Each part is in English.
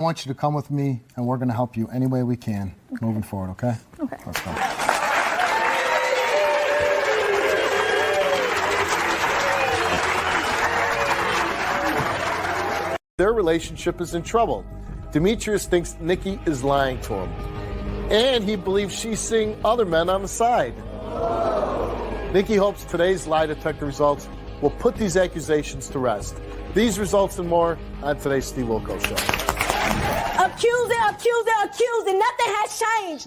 I want you to come with me, and we're going to help you any way we can moving forward, okay? Okay. Let's go. Their relationship is in trouble. Demetrius thinks Nikki is lying to him. And he believes she's seeing other men on the side. Nikki hopes today's lie detector results will put these accusations to rest. These results and more on today's Steve Wilkos Show. Accusing. Nothing has changed.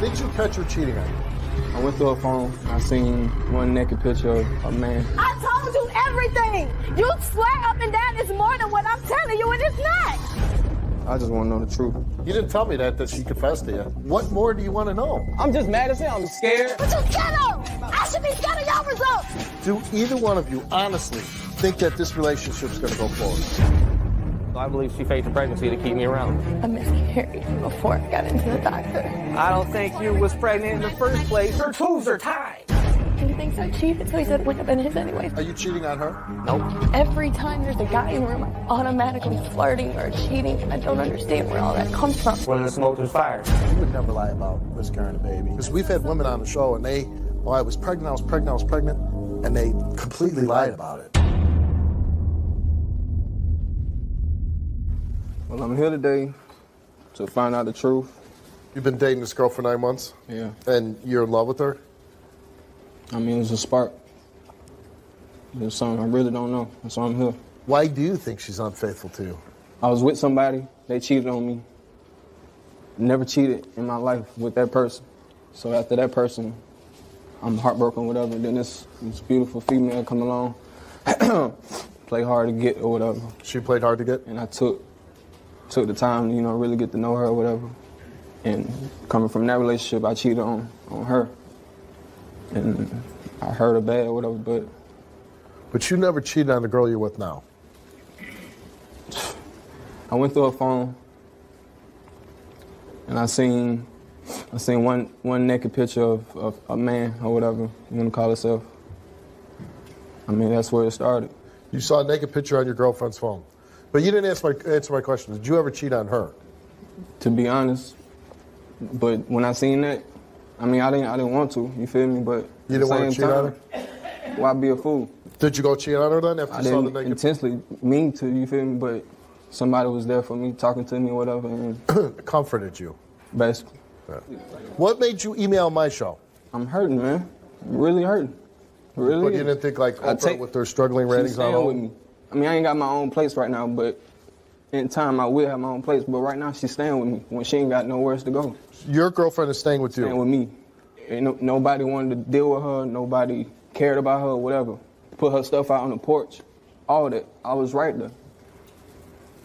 Did you catch her cheating on you? I went through her phone. I seen one naked picture of a man. I told you everything. You swear up and down it's more than what I'm telling you, and it's not. I just want to know the truth. You didn't tell me that she confessed to you. What more do you want to know? I'm just mad as hell. I'm scared. But you scared of. I should be scared of your results. Do either one of you honestly think that this relationship's going to go forward? I believe she faked the pregnancy to keep me around. I miscarried before I got into the doctor. I don't think you was pregnant in the first place. Her tubes are tied. He thinks I cheated, so he said it wouldn't have been his anyway. Are you cheating on her? Nope. Every time there's a guy in the room, I'm automatically flirting or cheating. I don't understand where all that comes from. When the smoke was fire. You would never lie about miscarrying a baby. Because we've had women on the show, and I was pregnant, and they completely lied about it. Well, I'm here today to find out the truth. You've been dating this girl for 9 months? Yeah. And you're in love with her? I mean, it was a spark. There's something I really don't know. That's why I'm here. Why do you think she's unfaithful to you? I was with somebody. They cheated on me. Never cheated in my life with that person. So after that person, I'm heartbroken, whatever. Then this beautiful female come along, play hard to get or whatever. She played hard to get? And I took the time to, really get to know her or whatever. And coming from that relationship, I cheated on her. And I hurt her bad or whatever, But you never cheated on the girl you're with now? I went through her phone, and I seen one naked picture of a man or whatever you want to call herself. I mean, that's where it started. You saw a naked picture on your girlfriend's phone. But you didn't answer my question. Did you ever cheat on her? To be honest, but when I seen that, I mean, I didn't want to. You feel me? But you didn't want to cheat on her? Why be a fool? Did you go cheat on her then after you saw the naked? I didn't intensely mean to. You feel me? But somebody was there for me, talking to me, or whatever, and comforted you. Basically. Yeah. What made you email my show? I'm hurting, man. I'm really hurting. Really. But you didn't think like Oprah with their struggling ratings on with me. I mean, I ain't got my own place right now, but in time I will have my own place. But right now she's staying with me when she ain't got nowhere to go. Your girlfriend is staying with you? Staying with me. Ain't nobody wanted to deal with her. Nobody cared about her, whatever. Put her stuff out on the porch. All that. I was right there.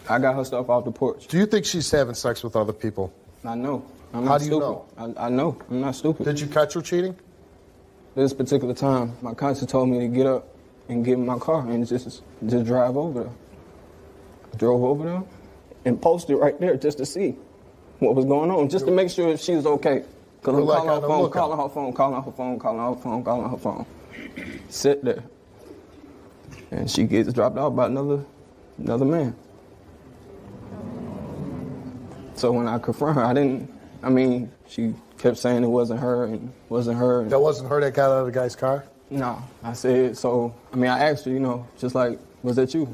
I got her stuff off the porch. Do you think she's having sex with other people? I know. I'm How not do stupid. you know? I know. I'm not stupid. Did you catch her cheating? This particular time, my conscience told me to get up and get in my car and just drive over there. I drove over there and posted right there just to see what was going on, just to make sure she was okay. Because I'm calling her phone. Sit there. And she gets dropped out by another man. So when I confront her, she kept saying it wasn't her and wasn't her. That wasn't her that got out of the guy's car? No. I said, I asked her, just like, was that you?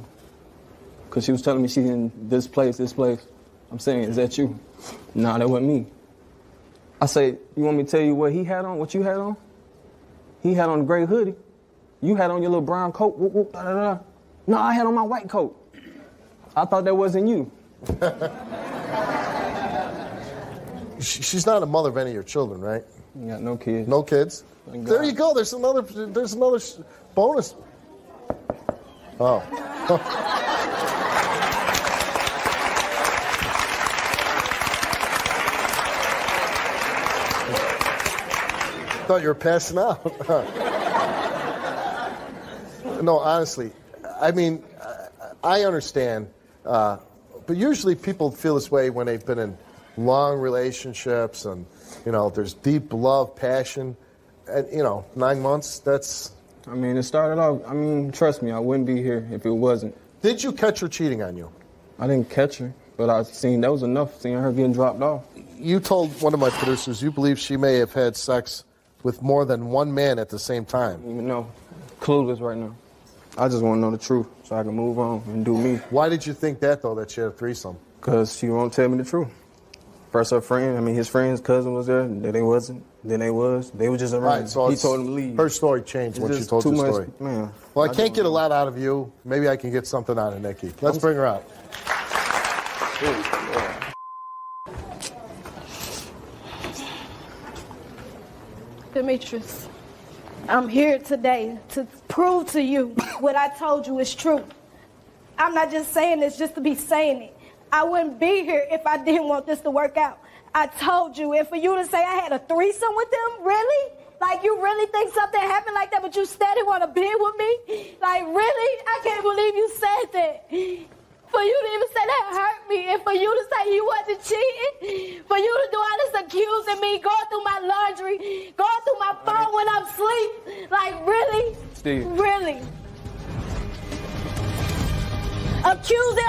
Because she was telling me she's in this place. I'm saying, is that you? No, that wasn't me. I said, you want me to tell you what he had on, what you had on? He had on a gray hoodie. You had on your little brown coat. Whoop, whoop, da, da, da. No, I had on my white coat. I thought that wasn't you. She's not a mother of any of your children, right? You got no kids. No kids? There you go. There's another bonus. Oh. Thought you were passing out. No, honestly, I understand, but usually people feel this way when they've been in long relationships and, there's deep love, passion, and, 9 months, that's... It started off, trust me, I wouldn't be here if it wasn't. Did you catch her cheating on you? I didn't catch her. But I seen that was enough, seeing her getting dropped off. You told one of my producers you believe she may have had sex with more than one man at the same time. Even know, clueless right now. I just want to know the truth so I can move on and do me. Why did you think that, though, that she had a threesome? Because she won't tell me the truth. First her friend, his friend's cousin was there, then they wasn't, then they was. They were just around. Right, so he told him to leave. Her story changed when she told too the much, story. Man. Well, I can't get a lot out of you. Maybe I can get something out of Nikki. Let's bring her out. Demetrius, I'm here today to prove to you what I told you is true. I'm not just saying this just to be saying it. I wouldn't be here if I didn't want this to work out. I told you, and for you to say I had a threesome with them, really? Like, you really think something happened like that, but you steady want to be with me? Like, really? I can't believe you said that. For you to even say that hurt me, and for you to say you wasn't cheating, for you to do all this accusing me, going through my laundry, going through my phone when I'm asleep. Like, really? Steve. Really? Accusing,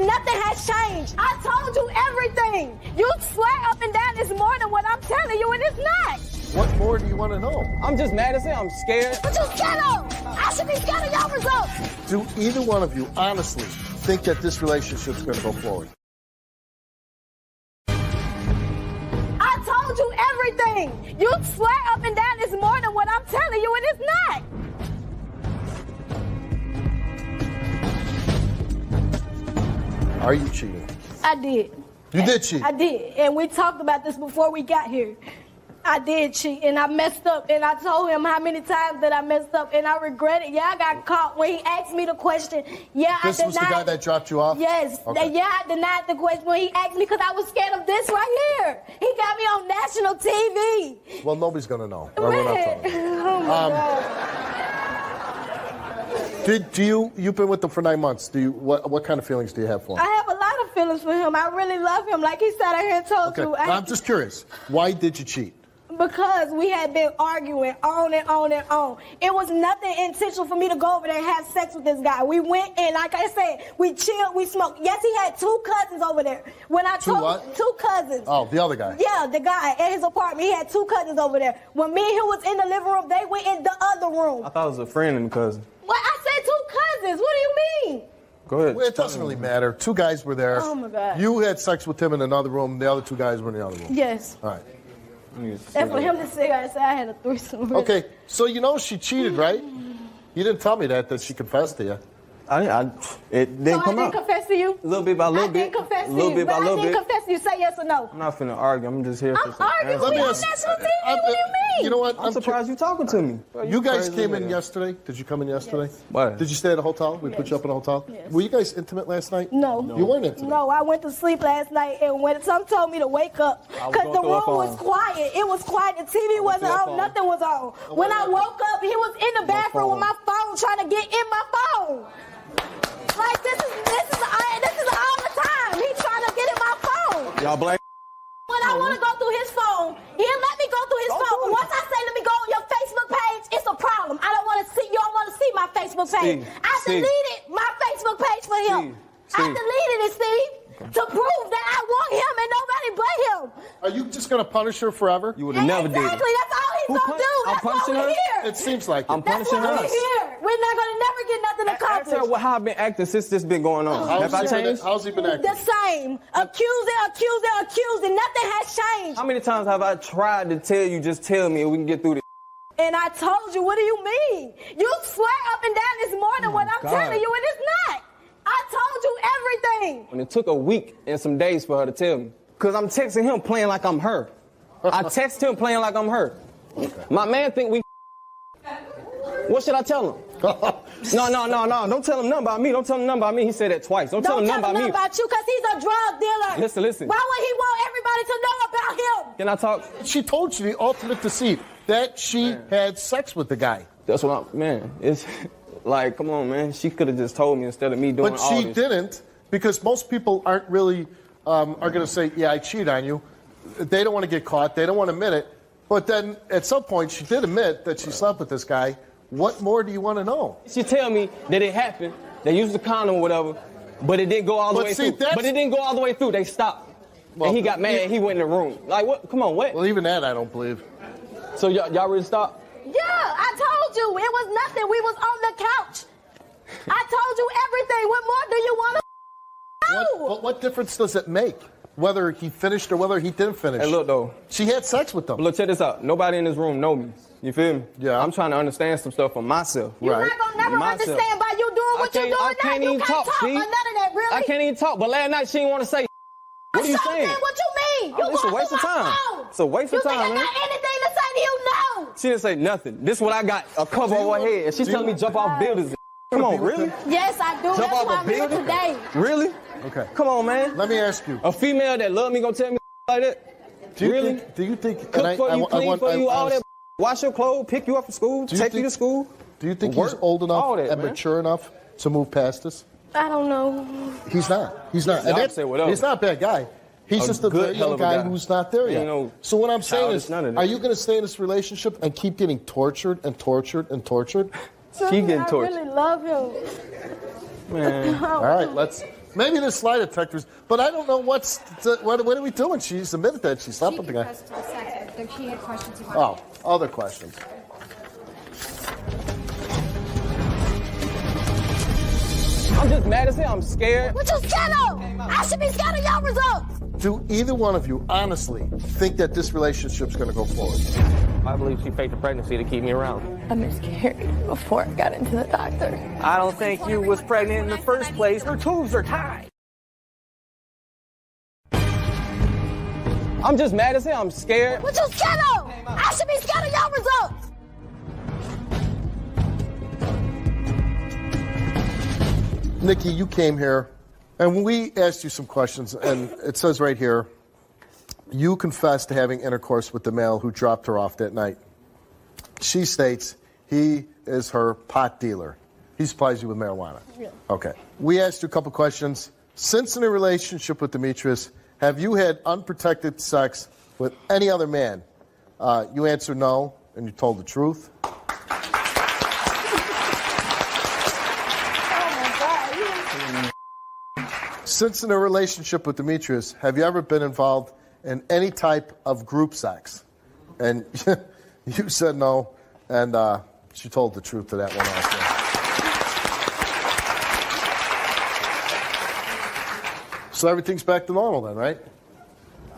nothing has changed. I told you everything. You swear up and down it's more than what I'm telling you, and it's not. What more do you want to know? I'm just mad as hell. I'm scared. What you scared of? I should be scared of your results. Do either one of you honestly think that this relationship's going to go forward? I told you everything. You swear up and down it's more than what I'm telling you, and it's not. Are you cheating? I did. You did cheat? I did. And we talked about this before we got here. I did cheat, and I messed up, and I told him how many times that I messed up, and I regret it. Yeah, I got caught when he asked me the question. Yeah, I denied. This was the guy that dropped you off? Yes. Okay. Yeah, I denied the question when he asked me because I was scared of this right here. He got me on national TV. Well, nobody's going to know. Or we're not telling. Oh, my God. You've been with them for 9 months. What kind of feelings do you have for him? I have a lot of feelings for him. I really love him. Like he said, I here told you. I'm just curious. Why did you cheat? Because we had been arguing on and on and on. It was nothing intentional for me to go over there and have sex with this guy. We went and, like I said, we chilled, we smoked. Yes, he had 2 cousins over there. When I Two what? 2 cousins. Oh, the other guy. Yeah, the guy at his apartment. He had 2 cousins over there. When me and him was in the living room, they went in the other room. I thought it was a friend and a cousin. Well, I said 2 cousins. What do you mean? Go ahead. Well, it doesn't really matter. 2 guys were there. Oh, my God. You had sex with him in another room. The other 2 guys were in the other room. Yes. All right. And for him to say I had a threesome. Okay, so you know she cheated, right? You didn't tell me that she confessed to you. It didn't come I out. didn't confess to you? Little bit by little bit. I didn't confess to Little you, bit by but little I didn't bit. confess to you. Say yes or no. I'm not finna argue. I'm just here I'm for some arguing answers. with you on national TV. What do you mean? You know what? I'm surprised you talking to me. You guys crazy came in man. yesterday. Did you come in yesterday? Yes. What? Did you stay at a hotel? We put you up in a hotel? Yes. Were you guys intimate last night? No. You weren't intimate? No, I went to sleep last night, and when some told me to wake up, I was because the going through a room was phone. quiet. It was quiet. The TV wasn't through a on. phone. Nothing was on. When I woke up, he was in the bathroom with my phone, trying to get in my phone. Like this is all the time. He's trying to get in my phone. Y'all blame. When I want to go through his phone, he'll let me go through his phone. But once I say let me go on your Facebook page, it's a problem. I don't want to see. You don't want to see my Facebook page. I deleted my Facebook page for him. I deleted it, Steve, to prove that I want him and nobody but him. Are you just going to punish her forever? You would have never did it. Exactly. That's all he's going to do. I'm That's why punishing we're her? here. It seems like it. I'm That's punishing why her. we're here. We're not going to never get nothing Ask her accomplished. how I've been acting since this been going on. Have I changed? How's he been acting? The same. Accusing. Nothing has changed. How many times have I tried to tell you, just tell me and we can get through this? And I told you, what do you mean? You swear up and down it's more than what I'm God. telling you, and it's not. I told you everything. And it took a week and some days for her to tell me. Because I'm texting him playing like I'm her. I text him playing like I'm her. My man think we. What should I tell him? No. Don't tell him nothing about me. Don't tell him nothing about me. He said that twice. Don't tell him nothing about me. about you, because he's a drug dealer. Listen. Why would he want everybody to know about him? Can I talk? She told you the ultimate deceit, that she had sex with the guy. That's what it's like, come on, man. She could have just told me instead of me doing But all she this. didn't, because most people aren't really, are going to say, yeah, I cheated on you. They don't want to get caught. They don't want to admit it. But then at some point, she did admit that she slept with this guy. What more do you want to know? She tell me that it happened. They used the condom or whatever. But it didn't go all the But way see, through. that's- But it didn't go all the way through. They stopped. Well, and he got mad and he went in the room. Like, what? Come on, what? Well, even that I don't believe. So y'all really stopped? Yeah, I told you. It was nothing. We was on the couch. I told you everything. What more do you want to know? But what difference does it make? Whether he finished or whether he didn't finish. Hey, look, though. She had sex with them. Look, check this out. Nobody in this room know me. You feel me? Yeah. I'm trying to understand some stuff for myself. You're Right. not going to never Myself. understand by you doing what you're doing I now. can't You even can't talk, talk Steve. or none of that, really. I can't even talk. But last night she didn't want to say. What are you So saying? then what you mean? You It's a going waste through of my time. phone. It's a waste of time, You think man. I got anything to say to you? No. She didn't say nothing. This is what I got. A cover over her head. And she's telling me jump off buildings. Come on, really? Yes, I do. Jump That's off why a I'm here building? today. Really? Okay. Come on, man. Let me ask you. A female that love me gonna tell me like that? Do you Really? do you think? Cook for you, clean for you, all that. Wash your clothes, pick you up from school, Do you take you think- to school. Do you think Work, he's old enough all that, and man. mature enough to move past this? I don't know. He's not. He's not. Y'all say whatever. He's not a bad guy. He's A just a good very hell young of a guy guy. who's not there yet. Ain't no So what I'm saying childish is, none of that. are you going to stay in this relationship and keep getting tortured and tortured and tortured? She getting tortured. I really love him. Man. All right, let's. Maybe there's lie detectors, but I don't know what are we doing? She's admitted that she slept with the guy. She had questions about Oh, other questions. I'm just mad as hell. I'm scared. What you scared of? I should be scared of your results. Do either one of you honestly think that this relationship's going to go forward? I believe she faked the pregnancy to keep me around. I miscarried before I got into the doctor. I don't think you was pregnant in the first place. Her tubes are tied. I'm just mad as hell. I'm scared. What you scared of? I should be scared of your results. Nikki, you came here, and we asked you some questions, and it says right here, you confessed to having intercourse with the male who dropped her off that night. She states he is her pot dealer. He supplies you with marijuana. Yeah. Okay. We asked you a couple questions. Since in a relationship with Demetrius, have you had unprotected sex with any other man? You answered no, and you told the truth. Since in a relationship with Demetrius, have you ever been involved in any type of group sex? And you said no, and she told the truth to that one also. So everything's back to normal then, right?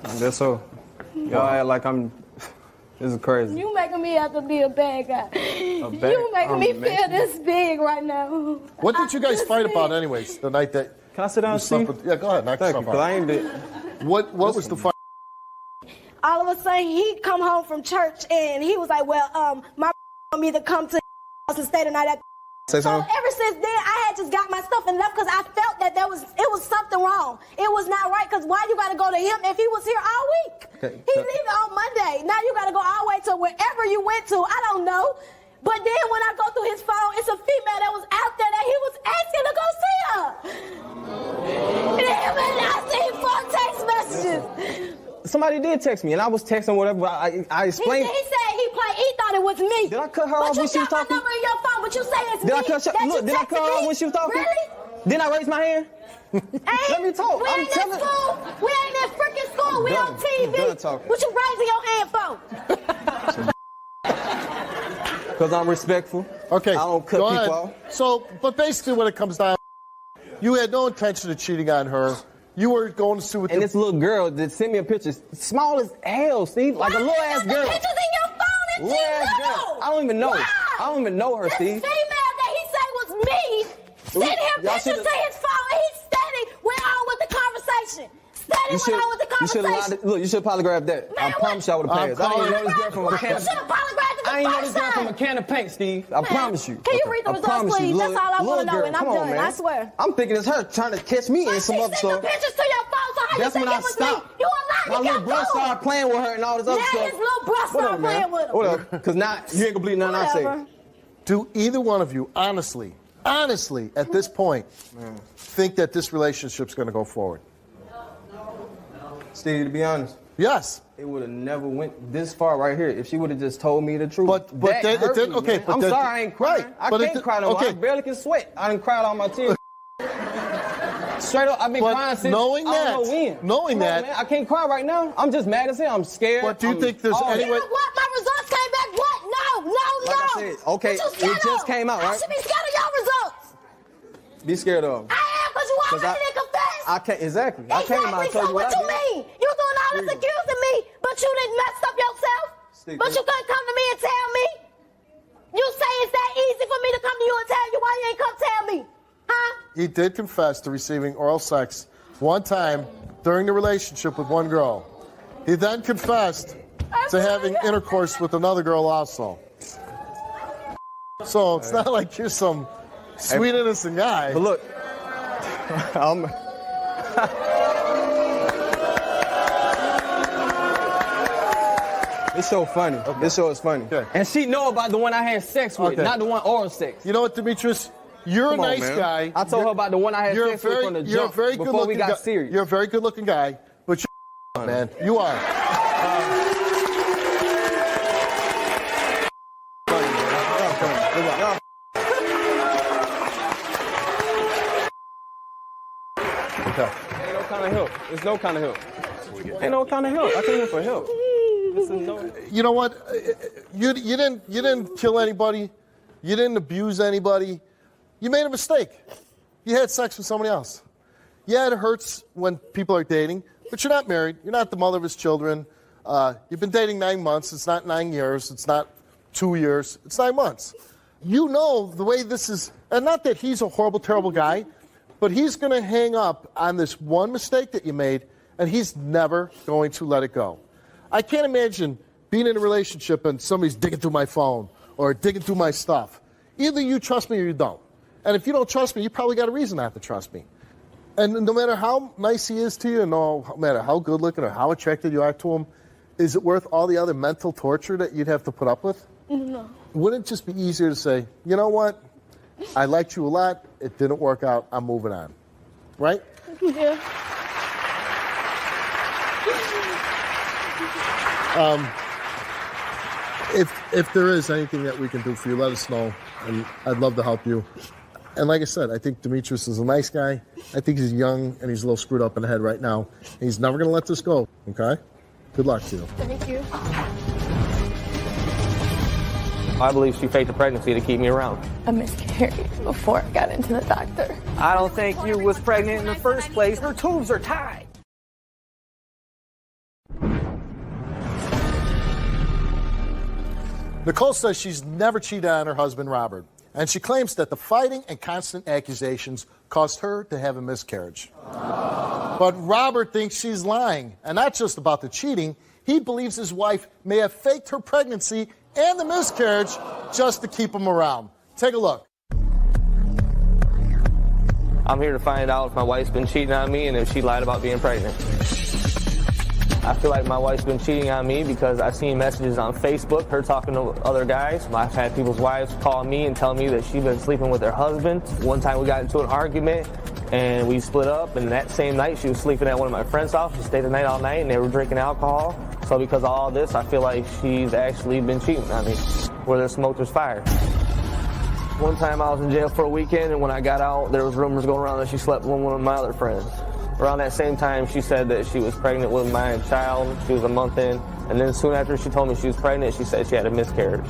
I guess so. Y'all act like I'm. This is crazy. You making me have to be a bad guy. bad- You making me I'm feel this big right now. What did you guys fight about anyways, the night that Can I sit down, you slept Steve? with? Yeah, go ahead, knock Thank you, yourself 'cause out. I ain't did. What was the fight? All of a sudden, he come home from church and he was like, well, my want me to come to house and stay the night at Say So something. ever since then, I had just got my stuff and left because I felt that it was something wrong. It was not right because why you got to go to him if he was here all week? Okay, He's so- leaving on Monday. Now you got to go all the way to wherever you went to. I don't know. But then when I go through his phone, it's a female that was out there that he was asking to go see her. And I seen 4 text messages. Somebody did text me, and I was texting whatever. I He explained. said he thought it was me. Did I cut her but off when she was But talking? you got my number in your phone, but you say it's Did me. I cut her? that you Look, did I cut her texted off me? when she was talking? Really? Didn't I raise my hand? Let me talk. We I'm ain't in telling- school. We ain't in freaking school. We done. on TV. I'm done talking. What you raising your hand for? Because I'm respectful. Okay, I don't cut go people ahead. off. So, but basically when it comes down, you had no intention of cheating on her. You were going to sue with And the... this little girl that sent me a picture, small as hell, Steve, like a little ass girl. The pictures in your phone and Little ass she girl. little. I don't even know. Why? I don't even know her, This Steve. female that he said was me sent him Y'all pictures should've- to his phone and he steady went on with the conversation. Steady went on with the you should conversation. look, you should polygraph that. I Man, promise you I would have I'm passed. I didn't know this girl Polygraph from a what? can You of should have polygraphed it the I ain't know first this girl from a time. can of paint, Steve. I Man, promise you. can you read the I results, promise please? you. That's all I wanna Little know, girl, and I'm come on, done. man. I swear. I'm thinking it's her trying to catch me in some other She sent stuff. the pictures to your phone, so how That's you when think I it was stopped. me? You a liar. My You little got brother fooled. started playing with her and all this other Yeah, stuff. his little brother What started up, man? playing with him. What up? Because now you ain't gonna believe nothing I Whatever. say. Do either one of you, honestly, at this point, think that this relationship's going to go forward? Steve, to be honest, Yes. it would have never went this far right here if she would have just told me the truth. But that then- hurt then- me, okay, man. but I'm then- sorry I ain't crying. right, I but can't it- cry no more. okay. I barely can sweat. I done cried all my tears. straight up, I've been But crying since knowing I don't know that- when. knowing Come on, that- man, I can't cry right now. I'm just mad as hell. I'm scared. But do you think there's any You way? know what? My results came back. What? No. Like I said, okay, What you scared it just of? came out, I right? should be scared of your results. Be scared of. I am, because you 'Cause already didn't confess. I can't, exactly. I came out and So told you what what you I did. mean? You doing all this accusing me, but you didn't mess up yourself? But you couldn't come to me and tell me? You say it's that easy for me to come to you and tell you, why you ain't come tell me? Huh? He did confess to receiving oral sex one time during the relationship with one girl. He then confessed to having intercourse with another girl also. So it's not like you're some sweet, innocent guy. But look, this show funny. Okay. This show is funny. Okay. And she know about the one I had sex with, Okay. not the one oral sex. You know what, Demetrius? You're Come a on, nice man. guy. I told her about the one I had You're a sex with very, from the you're a jump very good before we looking got guy. serious. You're a very good looking guy, but you're man. You are. Okay. Ain't no kind of help. There's no kind of help. Ain't no kind of help. I came here for help. This is no. You know what? You didn't kill anybody. You didn't abuse anybody. You made a mistake. You had sex with somebody else. Yeah, it hurts when people are dating, but you're not married. You're not the mother of his children. You've been dating 9 months. It's not 9 years. It's not 2 years. It's 9 months. You know the way this is, and not that he's a horrible, terrible guy, but he's going to hang up on this one mistake that you made, and he's never going to let it go. I can't imagine being in a relationship and somebody's digging through my phone or digging through my stuff. Either you trust me or you don't. And if you don't trust me, you probably got a reason not to trust me. And no matter how nice he is to you, and no matter how good looking or how attracted you are to him, is it worth all the other mental torture that you'd have to put up with? No. Wouldn't it just be easier to say, you know what? I liked you a lot. It didn't work out. I'm moving on. Right? Yeah. If there is anything that we can do for you, let us know. And I'd love to help you. And like I said, I think Demetrius is a nice guy. I think he's young and he's a little screwed up in the head right now. And he's never going to let this go. Okay? Good luck to you. Thank you. I believe she faked the pregnancy to keep me around. I miscarried before I got into the doctor. I don't think you was pregnant in the first place. Her tubes are tied. Nicole says she's never cheated on her husband, Robert. And she claims that the fighting and constant accusations caused her to have a miscarriage. But Robert thinks she's lying. And not just about the cheating. He believes his wife may have faked her pregnancy and the miscarriage just to keep him around. Take a look. I'm here to find out if my wife's been cheating on me and if she lied about being pregnant. I feel like my wife's been cheating on me because I've seen messages on Facebook, her talking to other guys. I've had people's wives call me and tell me that she's been sleeping with their husband. One time we got into an argument and we split up, and that same night she was sleeping at one of my friend's house. She stayed the night all night and they were drinking alcohol. So because of all this, I feel like she's actually been cheating on me. Where there's smoke, there's fire. One time I was in jail for a weekend, and when I got out, there was rumors going around that she slept with one of my other friends. Around that same time, she said that she was pregnant with my child. She was a month in. And then soon after she told me she was pregnant, she said she had a miscarriage.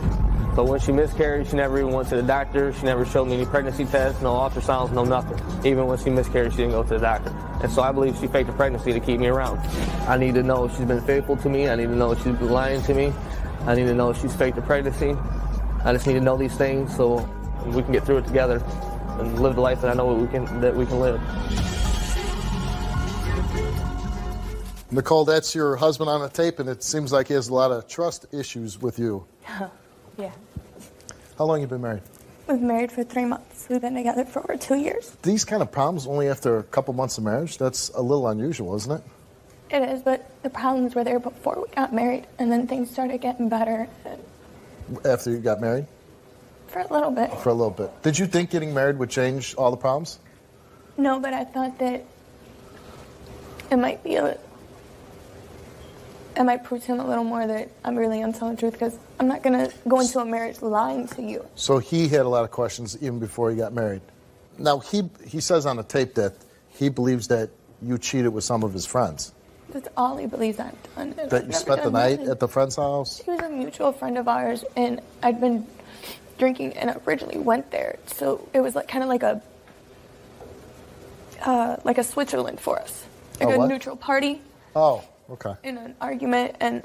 So when she miscarried, she never even went to the doctor. She never showed me any pregnancy tests, no ultrasounds, no nothing. Even when she miscarried, she didn't go to the doctor. And so I believe she faked a pregnancy to keep me around. I need to know if she's been faithful to me. I need to know if she's been lying to me. I need to know if she's faked a pregnancy. I just need to know these things so we can get through it together and live the life that I know we can live. Nicole, that's your husband on the tape, and it seems like he has a lot of trust issues with you. Yeah. How long have you been married? We've been married for 3 months. We've been together for over 2 years. These kind of problems only after a couple months of marriage? That's a little unusual, isn't it? It is, but the problems were there before we got married, and then things started getting better After you got married? for a little bit. For a little bit. Did you think getting married would change all the problems? No, but I thought that it might prove to him a little more that I'm really on telling the truth, because I'm not going to go into a marriage lying to you. So he had a lot of questions even before he got married. Now, he says on the tape that he believes that you cheated with some of his friends. That's all he believes I've done. That you spent the night at the friend's house? He was a mutual friend of ours, and I'd been drinking and originally went there. So it was like kind of like a Switzerland for us. Like a neutral party. Oh, okay. In an argument and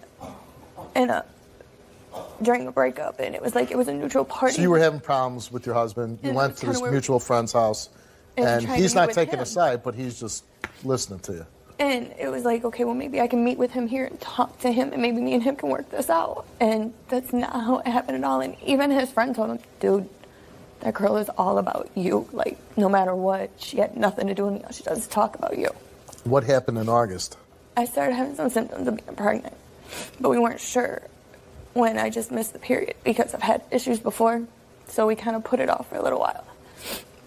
during a breakup, and it was a neutral party. So you were having problems with your husband. You went to this mutual friend's house, and he's not taking a side, but he's just listening to you. And it was like, okay, well, maybe I can meet with him here and talk to him, and maybe me and him can work this out. And that's not how it happened at all. And even his friend told him, dude, that girl is all about you. Like, no matter what, she had nothing to do with me. All she does is talk about you. What happened in August? I started having some symptoms of being pregnant, but we weren't sure when I just missed the period because I've had issues before. So we kind of put it off for a little while.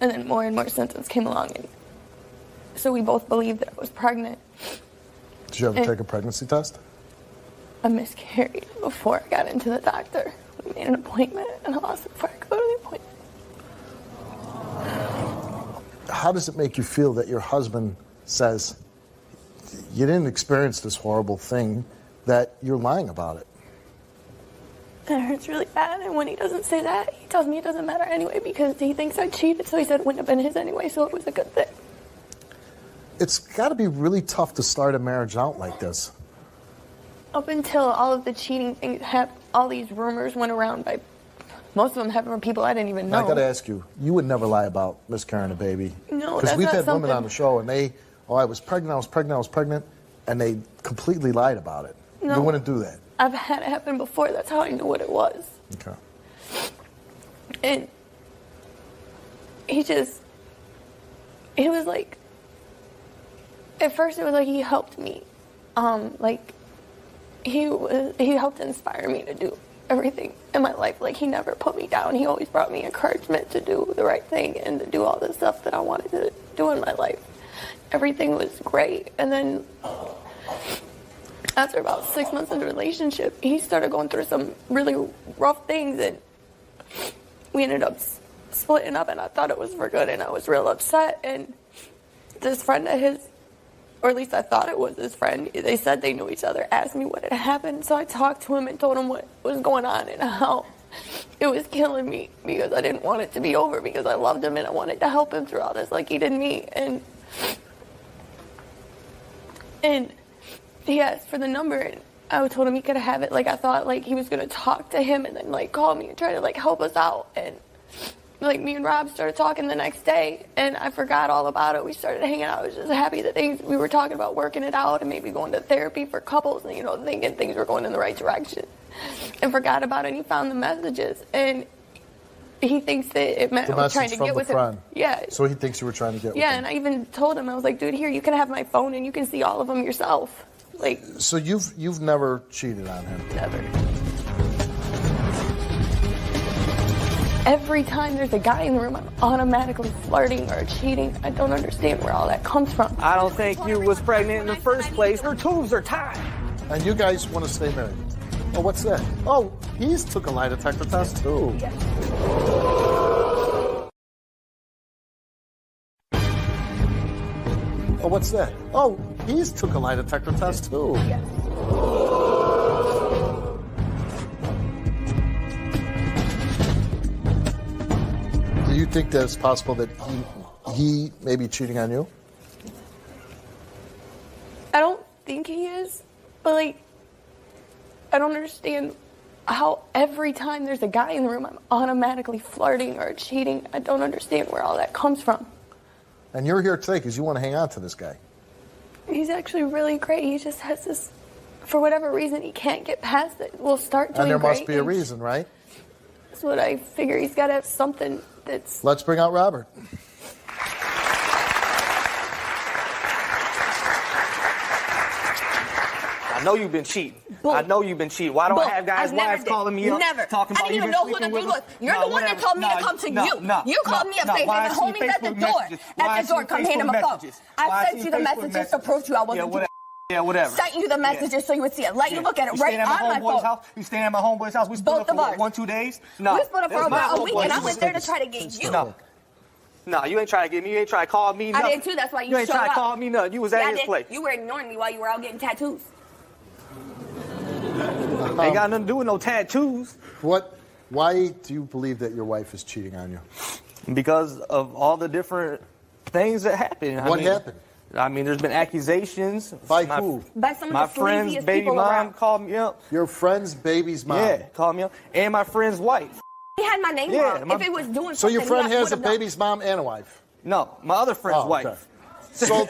And then more and more symptoms came along, and so we both believed that I was pregnant. Did you ever take a pregnancy test? I miscarried before I got into the doctor. We made an appointment, and I lost it before I could go to the appointment. How does it make you feel that your husband says you didn't experience this horrible thing, that you're lying about it? It hurts really bad, and when he doesn't say that, he tells me it doesn't matter anyway because he thinks I cheated, so he said it wouldn't have been his anyway, so it was a good thing. It's got to be really tough to start a marriage out like this. Up until all of the cheating things happened, all these rumors went around by most of them happened from people I didn't even know. I got to ask you, you would never lie about miscarrying a baby. No, because we've had women on the show and they, I was pregnant, and they completely lied about it. No, you wouldn't do that. I've had it happen before. That's how I knew what it was. Okay. And he was like, at first it was like he helped me. He helped inspire me to do everything in my life. Like, he never put me down. He always brought me encouragement to do the right thing and to do all the stuff that I wanted to do in my life. Everything was great. And then after about 6 months in the relationship, he started going through some really rough things, and we ended up splitting up, and I thought it was for good, and I was real upset. And this friend of his, or at least I thought it was his friend, they said they knew each other, asked me what had happened. So I talked to him and told him what was going on and how it was killing me because I didn't want it to be over because I loved him and I wanted to help him through all this like he did me. And he asked for the number, and I told him he could have it. Like, I thought like he was going to talk to him and then like call me and try to like help us out. And like, me and Rob started talking the next day, and I forgot all about it. We started hanging out. I was just happy that we were talking about working it out and maybe going to therapy for couples and, thinking things were going in the right direction. And forgot about it, and he found the messages. And he thinks that it meant I was trying to get with him. Yeah. So he thinks you were trying to get with him. Yeah, and I even told him, I was like, dude, here, you can have my phone and you can see all of them yourself. Like. So you've never cheated on him? Never. Every time there's a guy in the room, I'm automatically flirting or cheating. I don't understand where all that comes from. I don't think you was pregnant in the first place. Her tubes are tied. And you guys want to stay married? Oh, what's that? Oh, he's took a lie detector test too. Yeah. Oh, what's that? Oh, he's took a lie detector test too. Yes. Do you think that it's possible that he may be cheating on you? I don't think he is, but like, I don't understand how every time there's a guy in the room, I'm automatically flirting or cheating. I don't understand where all that comes from. And you're here today because you want to hang on to this guy. He's actually really great. He just has this, for whatever reason, he can't get past it. We'll start doing great. And there must be a reason, right? That's what I figure. He's got to have something that's... Let's bring out Robert. I know you've been cheating. Bull. I know you've been cheating. Why don't I have guys' wives calling me up? Never. Talking about I didn't even know who the dude was. You're the one that told me to come to you. You called me up saying that the homies at the door. Come hand him a phone. I sent you the messages to prove to you I wasn't doing. Yeah, whatever. Sent you the messages so you would see it. Let you look at it right on my phone. You staying at my homeboy's house? We split up for 1-2 days? No. We split up for about a week, and I went there to try to get you. No, you ain't trying to get me. You ain't trying to call me nothing. I did too. That's why you ain't showed trying up. to call me nothing. You was at his place. You were ignoring me while you were out getting tattoos. Ain't got nothing to do with no tattoos. Why do you believe that your wife is cheating on you? Because of all the different things that happen. What happened? I mean, there's been accusations. By who? By some of my the friend's sleaziest baby people mom around. called me up. Your friend's baby's mom? Yeah, called me up. And my friend's wife. He had my name wrong. If it was doing So your something, friend he has a would've known. baby's mom and a wife? No, my other friend's Okay. wife. So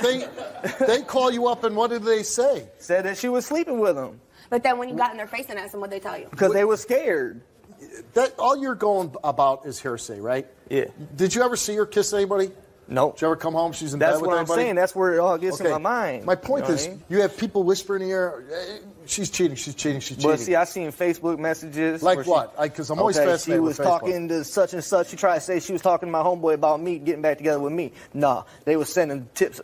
they call you up, and what did they say? Said that she was sleeping with him. But then when you got in their face and asked them, what'd they tell you? Because they were scared. That all you're going about is hearsay, right? Yeah. Did you ever see her kiss anybody? No. Did you ever come home? She's in That's bed with what anybody? I'm saying. That's where it all gets in my mind. My point You know is, what I mean? you have people whispering in the ear, she's cheating, she's cheating, she's cheating. But see, I seen Facebook messages. Like where what? Because I'm always okay, fascinated she was with Facebook. talking to such and such. She tried to say she was talking to my homeboy about me getting back together with me. Nah, they was sending pics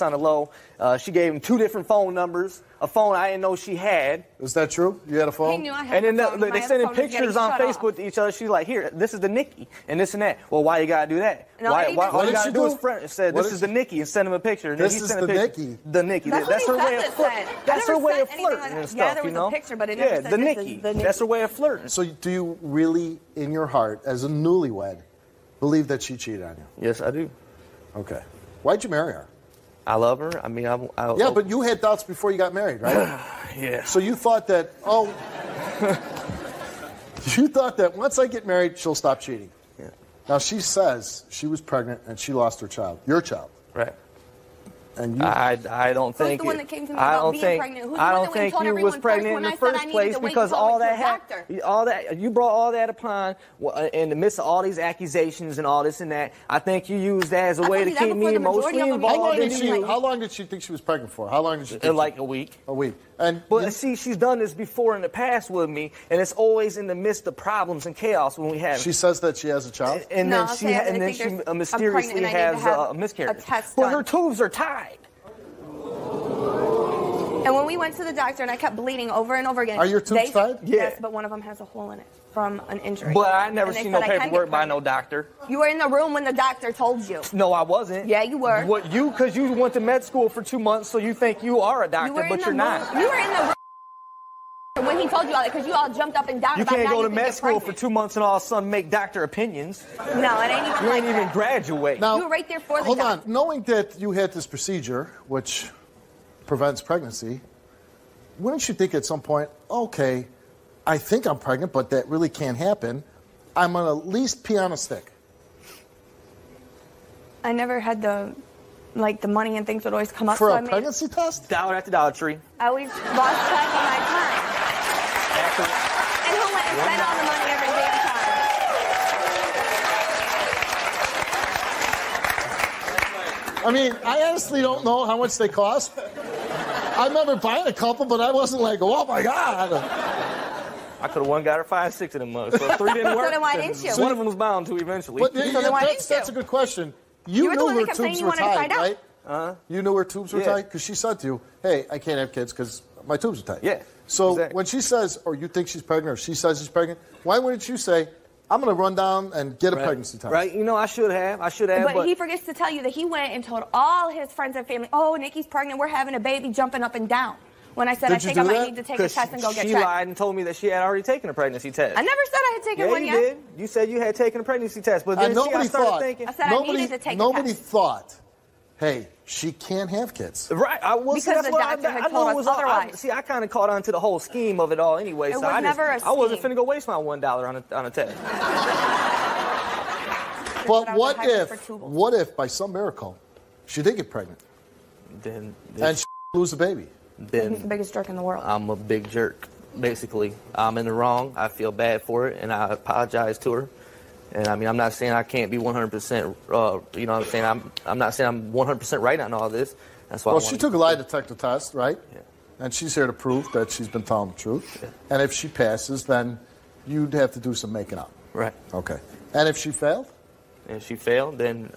on the low. She gave him 2 different phone numbers. A phone I didn't know she had. Is that true? You had a phone? He knew I had And then a phone. they My sending phone was getting pictures on shut Facebook off. to each other. She's like, here, this is the Nikki, and this and that. Well, why you gotta do that? No, why I why didn't- all What you did gotta she do do? is friend, said, What this did is the Nikki, and send him a picture. And This then he is sent the a picture. Nikki. The Nikki. That's That's what her he way said of it flirting. said. I That's her never way said of anything flirting like and that. stuff, Yeah, there was you a know? picture, but it yeah, never said the this is Nikki. the Nikki. That's her way of flirting. So do you really, in your heart, as a newlywed, believe that she cheated on you? Yes, I do. Okay. Why'd you marry her? I love her. I mean, Yeah, but you had doubts before you got married, right? yeah. So you thought that, you thought that once I get married, she'll stop cheating. Yeah. Now she says she was pregnant and she lost her child, your child. Right. And you, I don't Who's think the one it- that came to me I about don't being think pregnant? Who's the I one don't that went and think told you everyone was first pregnant when in I the said I first needed place to wait because until I all went that to the doctor? all that you brought all that upon in the midst of all these accusations and all this and that. I think you used that as a I way told to you that keep before me the majority emotionally of them how involved. long even did knew she? you. How long did she think she was pregnant for? How long did she? In Think like a week. a week. And But see, she's done this before in the past with me, and it's always in the midst of problems and chaos when we have. she says that she has a child. and No, then I'll she say I and then think she there's- I'm mysteriously pregnant and I need has to have a miscarriage. a test but done. her tubes are tied. And when we went to the doctor and I kept bleeding over and over again. Are your tubes tied? Yes, Yeah. but one of them has a hole in it from an injury. But I never And they seen said no I can get paperwork by pregnant. no doctor. You were in the room when the doctor told you. No, I wasn't. Yeah, you were. What you? Because you went to med school for 2 months, so you think you are a doctor, You were but in you're the not. You were in the room when he told you all that because you all jumped up and down You about can't now go to can med get school for pregnant. 2 months and all of a sudden make doctor opinions. No, it ain't even You like ain't even that. graduate. Now, You were right there for the hold on. doctor. Knowing that you had this procedure, which prevents pregnancy, wouldn't you think at some point, okay, I think I'm pregnant, but that really can't happen. I'm gonna at least pee on a stick. I never had the money and things would always come up. For so a I made, pregnancy test? Dollar at the Dollar Tree. I always lost track of my time. And who went and spent all the money every damn time? I mean, I honestly don't know how much they cost. I remember buying a couple, but I wasn't like, oh my God. I could have got her 5, 6 of them mugs. So if 3 didn't work, then why then didn't you? one of them was bound to eventually. But then why didn't that's a you? good question. You You were the knew one that her kept saying tubes you were wanted to tied, find out. right? You knew her tubes were Yeah. tied? Because she said to you, hey, I can't have kids because my tubes are tight. Yeah, So exactly. when she says, or you think she's pregnant, or she says she's pregnant, why wouldn't you say, I'm going to run down and get a pregnancy test? Right? You know, I should have. But he forgets to tell you that he went and told all his friends and family, oh, Nikki's pregnant, we're having a baby, jumping up and down. When I said, Did I you think do I might that? need to take a test and go get she checked. lied and told me that she had already taken a pregnancy test. I never said I had taken Yeah, one you yet. did. You said you had taken a pregnancy test, but then And nobody I started thought, thinking. I said I needed to take a nobody test. thought, hey, she can't have kids. Right, I was Because that's the what doctor I had knew told it us was all- otherwise. See, I kind of caught on to the whole scheme of it all anyway. It so was never a I wasn't scheme. finna go waste my $1 on a test. But I was what a hyper if, for tubals. what if by some miracle she did get pregnant Then and she lose the baby? He's the then biggest jerk in the world. I'm a big jerk. Basically, I'm in the wrong. I feel bad for it, and I apologize to her. And I mean, I'm not saying I can't be 100%. You know what I'm saying? I'm not saying I'm 100% right on all this. That's why. Well, she took a lie detector test, right? Yeah. And she's here to prove that she's been telling the truth. And if she passes, then you'd have to do some making up. Right. Okay. And if she failed? And if she failed, then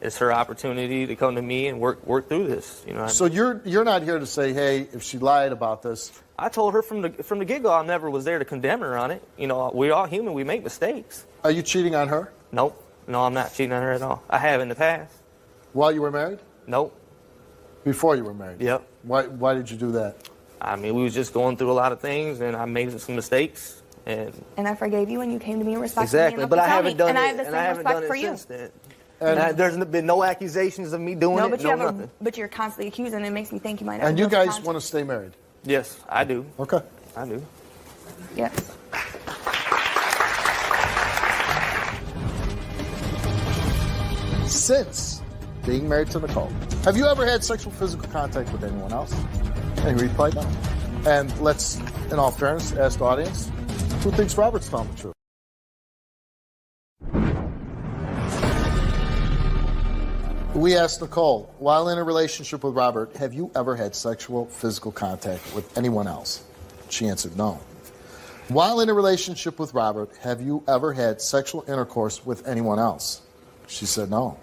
it's her opportunity to come to me and work through this. You know. What I So mean? you're not here to say, hey, if she lied about this. I told her from the get-go I never was there to condemn her on it. You know, we're all human. We make mistakes. Are you cheating on her? Nope. No, I'm not cheating on her at all. I have in the past. While you were married? Nope. Before you were married? Yep. Why did you do that? I mean, we was just going through a lot of things, and I made some mistakes. And I forgave you when you came to me and respected exactly, me. but I haven't done and it. I have the same respect for you. Since then. And there's been no accusations of me doing No, it. but Nothing. but you're constantly accusing, and it makes me think you might have. And you guys want to stay married? Yes, I do. Okay. I do. Yes. Since being married to Nicole, have you ever had sexual physical contact with anyone else? And he replied no. And let's, in all fairness, ask the audience, who thinks Robert's telling the truth? We asked Nicole, while in a relationship with Robert, have you ever had sexual physical contact with anyone else? She answered no. While in a relationship with Robert, have you ever had sexual intercourse with anyone else? She said no.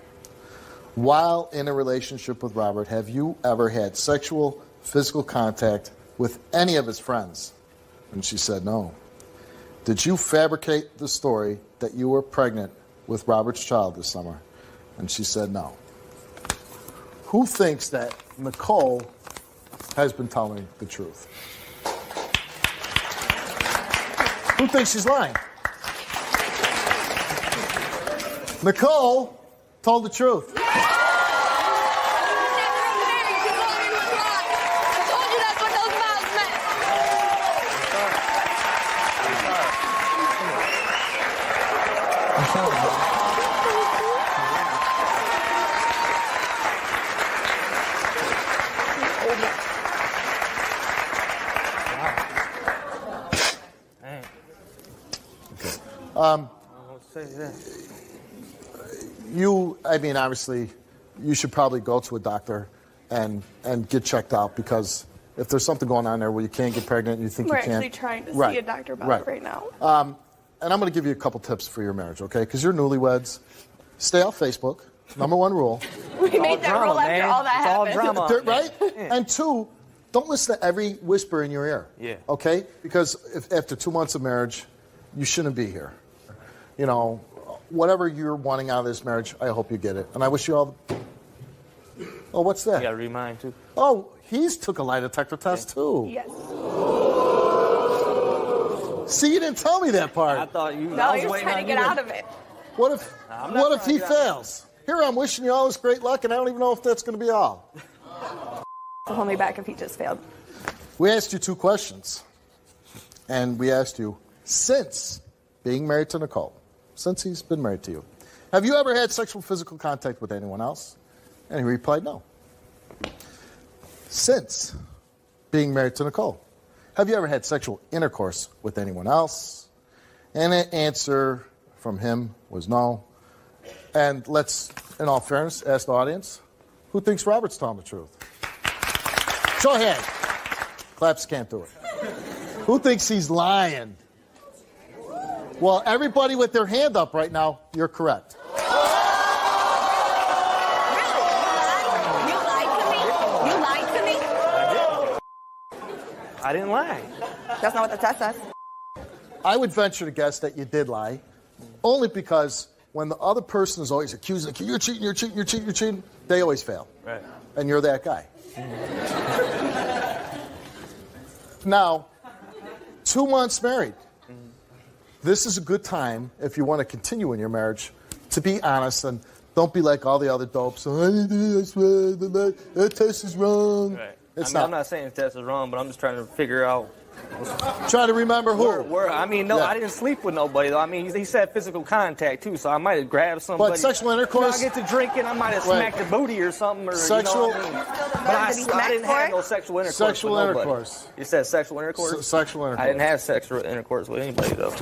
While in a relationship with Robert, have you ever had sexual physical contact with any of his friends? And she said no. Did you fabricate the story that you were pregnant with Robert's child this summer? And she said no. Who thinks that Nicole has been telling the truth? Who thinks she's lying? Nicole told the truth. Obviously, you should probably go to a doctor and get checked out, because if there's something going on there where you can't get pregnant and you think We're you can't. actually trying to see a doctor about it right now. And I'm going to give you a couple tips for your marriage, okay? Because you're newlyweds. Stay off Facebook. Number one rule. We made that rule after all that happened. All drama. Right? And two, don't listen to every whisper in your ear. Yeah. Okay? Because if after 2 months of marriage, you shouldn't be here. You know, whatever you're wanting out of this marriage, I hope you get it. And I wish you all the... Oh, what's that? You gotta read mine, too. Oh, he's took a lie detector test, too. Yes. See, you didn't tell me that part. I thought you... No, you're trying to get out of it. What if he fails? Here, I'm wishing you all this great luck, and I don't even know if that's going to be all. Hold me back if he just failed. We asked you 2 questions. And we asked you, since being married to Nicole, since he's been married to you, have you ever had sexual physical contact with anyone else? And he replied no. Since being married to Nicole, have you ever had sexual intercourse with anyone else? And the answer from him was no. And let's, in all fairness, ask the audience, who thinks Robert's telling the truth? Show of hands. Claps can't do it. Who thinks he's lying? Well, everybody with their hand up right now, you're correct. You lied to me? You lied to me? I didn't lie. That's not what the test says. I would venture to guess that you did lie, only because when the other person is always accusing, you're cheating, you're cheating, you're cheating, you're cheating, they always fail. Right. And you're that guy. Now, 2 months married. This is a good time, if you want to continue in your marriage, to be honest and don't be like all the other dopes. Oh, I didn't do this, that test is wrong. Right. It's I'm not saying the test is wrong, but I'm just trying to figure out. Try to remember who. I didn't sleep with nobody, though. I mean, he said physical contact, too, so I might have grabbed somebody. But sexual intercourse? When I get to drinking, I might have smacked the booty or something. Or, Sexual. You know what I mean? But I didn't have no sexual intercourse Sexual with nobody. intercourse. You said sexual intercourse? Sexual intercourse. I didn't have sexual intercourse with anybody, though.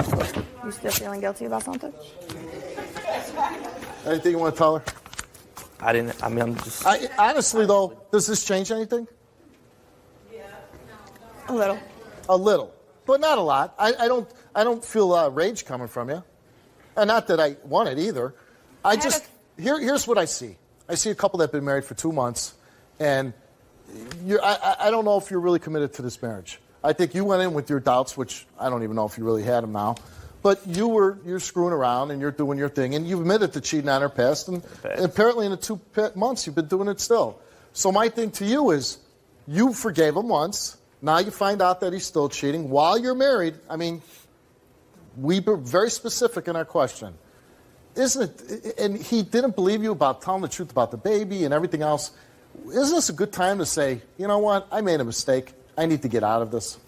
You still feeling guilty about something? Anything you want to tell her? I'm just... Honestly, though, does this change anything? A little. A little. But not a lot. I don't feel rage coming from you. And not that I want it either. Here's what I see. I see a couple that have been married for 2 months, and I don't know if you're really committed to this marriage. I think you went in with your doubts, which I don't even know if you really had them now. But you're screwing around and you're doing your thing, and you've admitted to cheating on her past, and apparently in the 2 months you've been doing it still. So my thing to you is, you forgave him once. Now you find out that he's still cheating while you're married. I mean, we were very specific in our question. Isn't it? And he didn't believe you about telling the truth about the baby and everything else. Isn't this a good time to say, you know what? I made a mistake. I need to get out of this.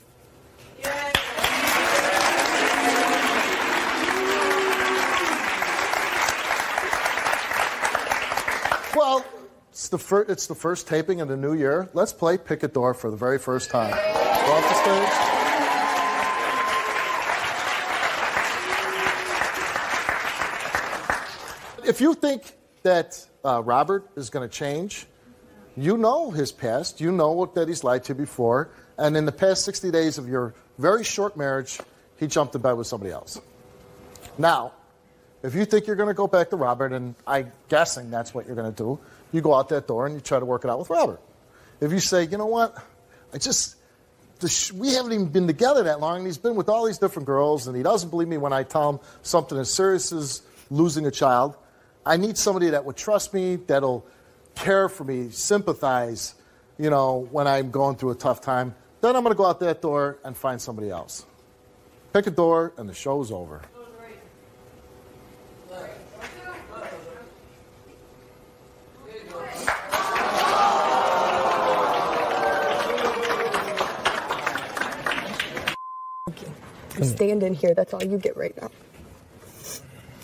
Well, it's the first taping of the new year. Let's play Pick a Door for the very first time. Go off the stage. If you think that Robert is going to change, you know his past. You know that he's lied to you before. And in the past 60 days of your very short marriage, he jumped in bed with somebody else. Now, if you think you're going to go back to Robert, and I'm guessing that's what you're going to do, you go out that door and you try to work it out with Robert. If you say, you know what, we haven't even been together that long, and he's been with all these different girls, and he doesn't believe me when I tell him something as serious as losing a child. I need somebody that would trust me, that'll care for me, sympathize, when I'm going through a tough time. Then I'm going to go out that door and find somebody else. Pick a door, and the show's over. Stand in here. That's all you get right now.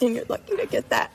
And you're lucky to get that.